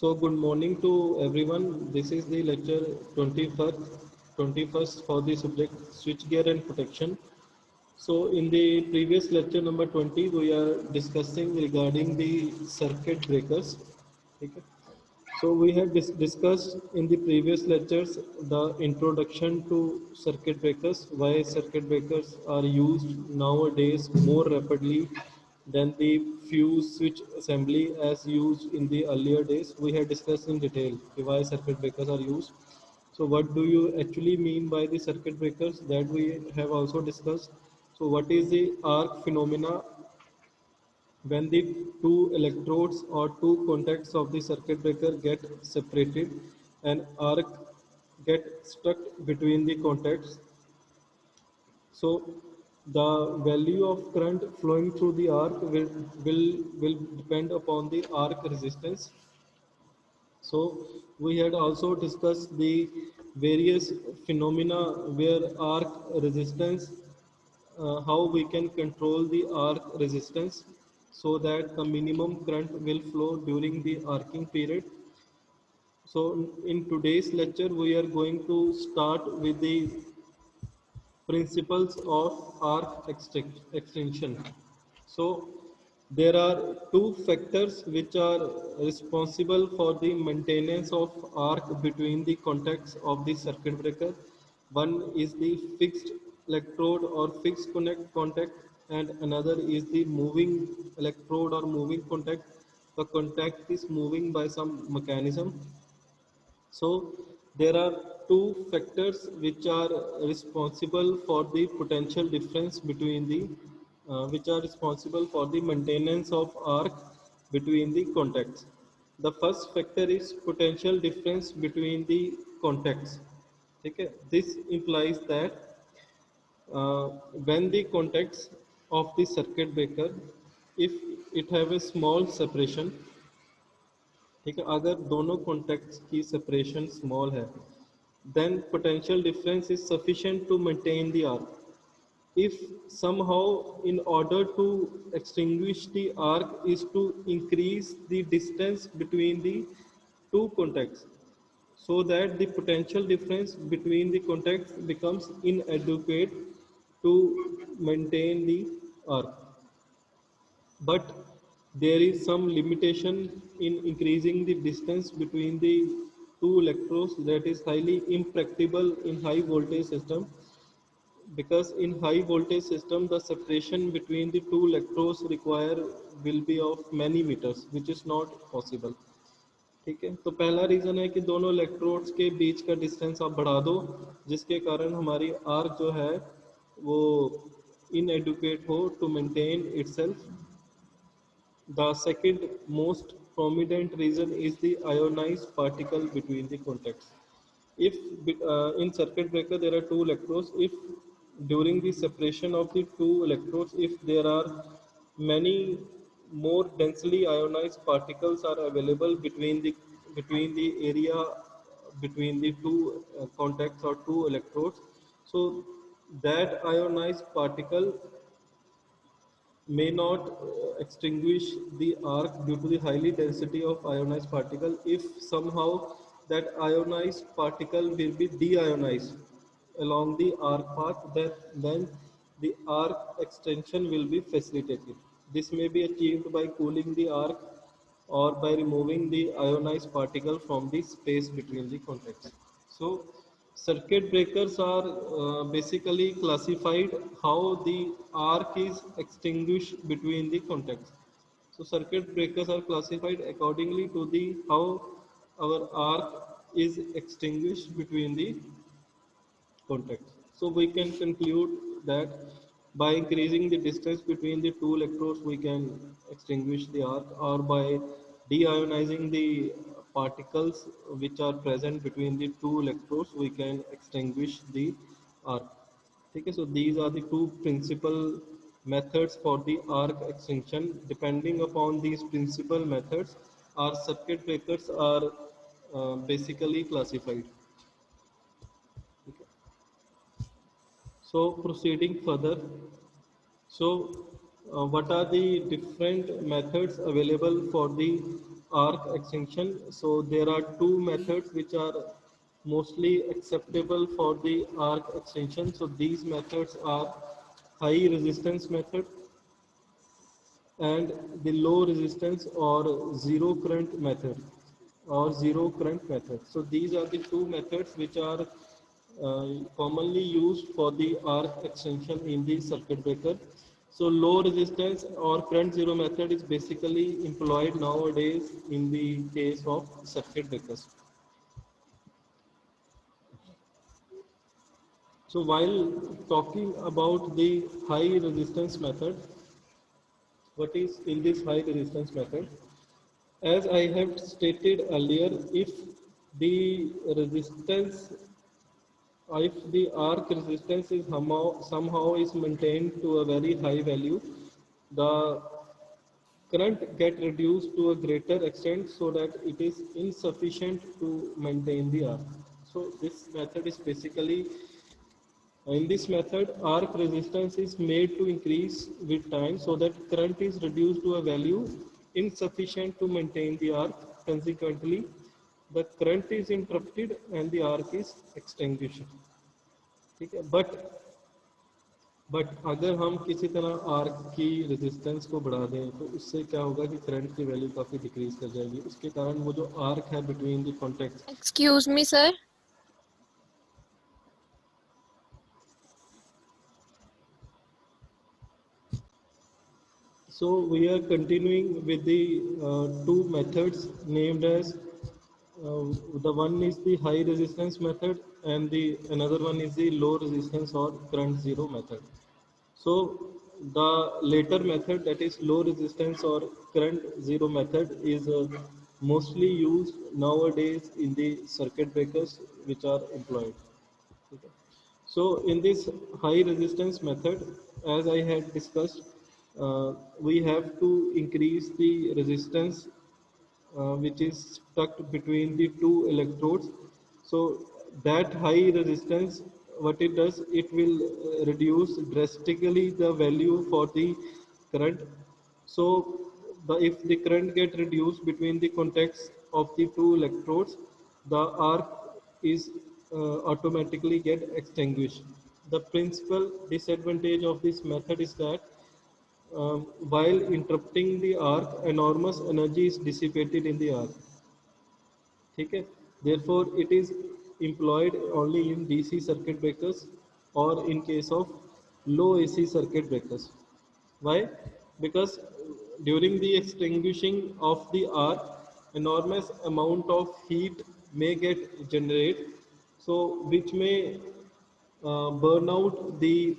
So good morning to everyone. This is the lecture 21st for the subject switchgear and protection. So in the previous lecture number 20, we are discussing regarding the circuit breakers. Okay. So we have discussed in the previous lectures the introduction to circuit breakers, why circuit breakers are used nowadays more rapidly than the fuse switch assembly as used in the earlier days. We have discussed in detail why circuit breakers are used. So what do you actually mean by the circuit breakers, that we have also discussed. So what is the arc phenomena? When the two electrodes or two contacts of the circuit breaker get separated, an arc get stuck between the contacts. So the value of current flowing through the arc will depend upon the arc resistance. So we had also discussed the various phenomena where arc resistance, how we can control the arc resistance so that the minimum current will flow during the arcing period. So in today's lecture, we are going to start with the principles of arc extension. So there are two factors which are responsible for the maintenance of arc between the contacts of the circuit breaker. One is the fixed electrode or fixed contact, and another is the moving electrode or moving contact. The contact is moving by some mechanism. So there are two factors which are responsible for the potential difference between the which are responsible for the maintenance of arc between the contacts. The first factor is potential difference between the contacts. Okay. This implies that when the contacts of the circuit breaker, if it have a small separation, ठीक है, अगर दोनों contacts की separation small है, then potential difference is sufficient to maintain the arc. If somehow, in order to extinguish the arc is to increase the distance between the two contacts, so that the potential difference between the contacts becomes inadequate to maintain the arc. But there is some limitation in increasing the distance between the two electrodes that is highly impracticable in high voltage system, because in high voltage system the separation between the two electrodes require will be of many meters, which is not possible. ठीक है, तो पहला reason है कि दोनों electrodes के बीच का distance आप बढ़ा दो, जिसके कारण हमारी आर्क जो है वो इनएडुकेट हो to maintain itself. The second most prominent reason is the ionized particle between the contacts. If in circuit breaker there are two electrodes, if during the separation of the two electrodes, if there are many more densely ionized particles are available between the area between the two contacts or two electrodes, so that ionized particle may not extinguish the arc due to the highly density of ionized particle. If somehow that ionized particle will be deionized along the arc path, then the arc extension will be facilitated. This may be achieved by cooling the arc or by removing the ionized particle from the space between the contacts. So circuit breakers are basically classified how the arc is extinguished between the contacts. So circuit breakers are classified accordingly to the how our arc is extinguished between the contacts. So we can conclude that by increasing the distance between the two electrodes, we can extinguish the arc, or by deionizing the particles which are present between the two electrodes, we can extinguish the arc. Okay, so these are the two principal methods for the arc extinction. Depending upon these principal methods, our circuit breakers are basically classified. Okay. So proceeding further, so what are the different methods available for the arc extinction. So there are two methods which are mostly acceptable for the arc extinction. So these methods are high resistance method and the low resistance or zero current method or zero current method. So these are the two methods which are commonly used for the arc extension in the circuit breaker. So low resistance or current zero method is basically employed nowadays in the case of circuit breakers. So while talking about the high resistance method, what is in this high resistance method? As I have stated earlier, if the resistance, if the arc resistance is somehow is maintained to a very high value, the current get reduced to a greater extent so that it is insufficient to maintain the arc. So this method is basically, in this method, arc resistance is made to increase with time so that current is reduced to a value insufficient to maintain the arc. Consequently, the current is interrupted and the arc is extinguished. ठीक है, but अगर हम किसी तरह arc की resistance को बढ़ा दें तो उससे क्या होगा कि करंट की वैल्यू काफ़ी डिक्रीज कर जाएगी. उसके कारण वो जो आर्क है between the contacts. Excuse me sir. So we are continuing with the two methods named as the one is the high resistance method and the another one is the low resistance or current zero method. So the later method, that is low resistance or current zero method, is mostly used nowadays in the circuit breakers which are employed. Okay. So in this high resistance method, as I had discussed, we have to increase the resistance which is stuck between the two electrodes. So that high resistance, what it does, it will reduce drastically the value for the current. So if the current get reduced between the contacts of the two electrodes, the arc is automatically get extinguished. The principal disadvantage of this method is that while interrupting the arc, enormous energy is dissipated in the arc. ठीक है? Therefore, it is employed only in DC circuit breakers or in case of low AC circuit breakers. Why? Because during the extinguishing of the arc, enormous amount of heat may get generated, so which may burn out the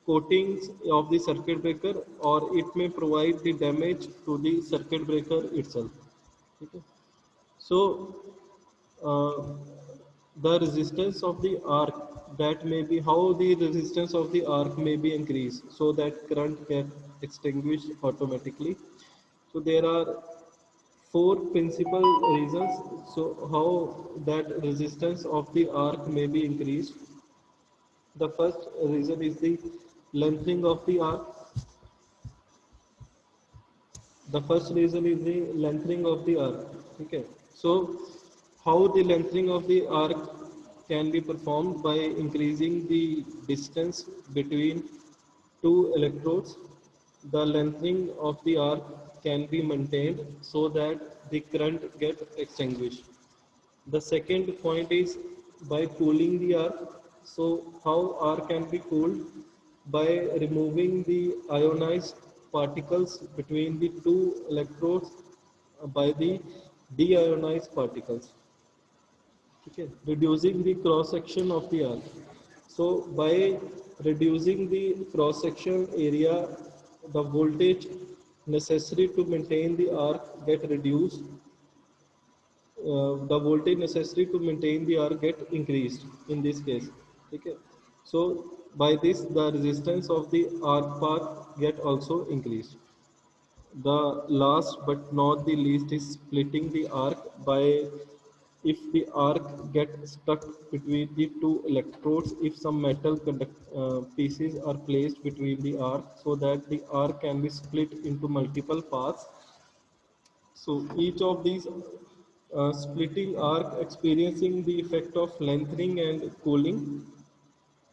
coatings of the circuit breaker, or it may provide the damage to the circuit breaker itself. Okay. So uh, the resistance of the arc, that may be how the resistance of the arc may be increased so that current can extinguish automatically. So there are four principal reasons so how that resistance of the arc may be increased. The first reason is the lengthening of the arc. The first reason is the lengthening of the arc. Okay. So how the lengthening of the arc can be performed? By increasing the distance between two electrodes. The lengthening of the arc can be maintained so that the current get extinguished. The second point is by cooling the arc. So how arc can be cooled? By removing the ionized particles between the two electrodes by the deionized particles. Okay. Reducing the cross section of the arc. So by reducing the cross section area, the voltage necessary to maintain the arc get reduced. The voltage necessary to maintain the arc get increased in this case. Okay. So by this, the resistance of the arc path get also increased. The last but not the least is splitting the arc. By if the arc get stuck between the two electrodes, if some metal pieces are placed between the arc so that the arc can be split into multiple paths. So each of these splitting arc experiencing the effect of lengthening and cooling.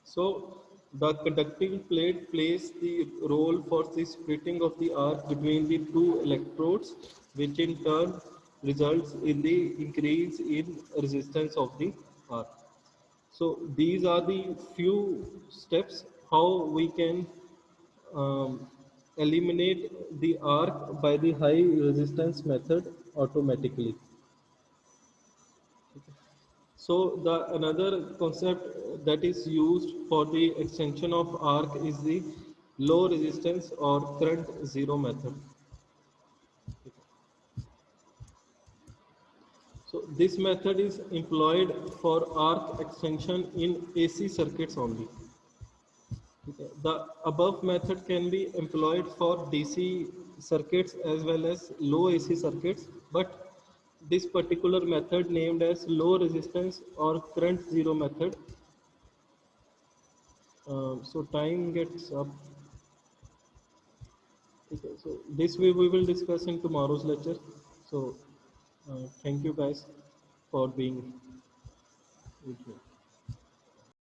So the conducting plate plays the role for the splitting of the arc between the two electrodes, which in turn results in the increase in resistance of the arc. So these are the few steps how we can um, eliminate the arc by the high resistance method automatically. So the another concept that is used for the extension of arc is the low resistance or current zero method. So this method is employed for arc extension in AC circuits only. Okay. The above method can be employed for DC circuits as well as low AC circuits, but this particular method named as low resistance or current zero method. So time gets up. Okay, so this we will discuss in tomorrow's lecture. So thank you guys for being with me.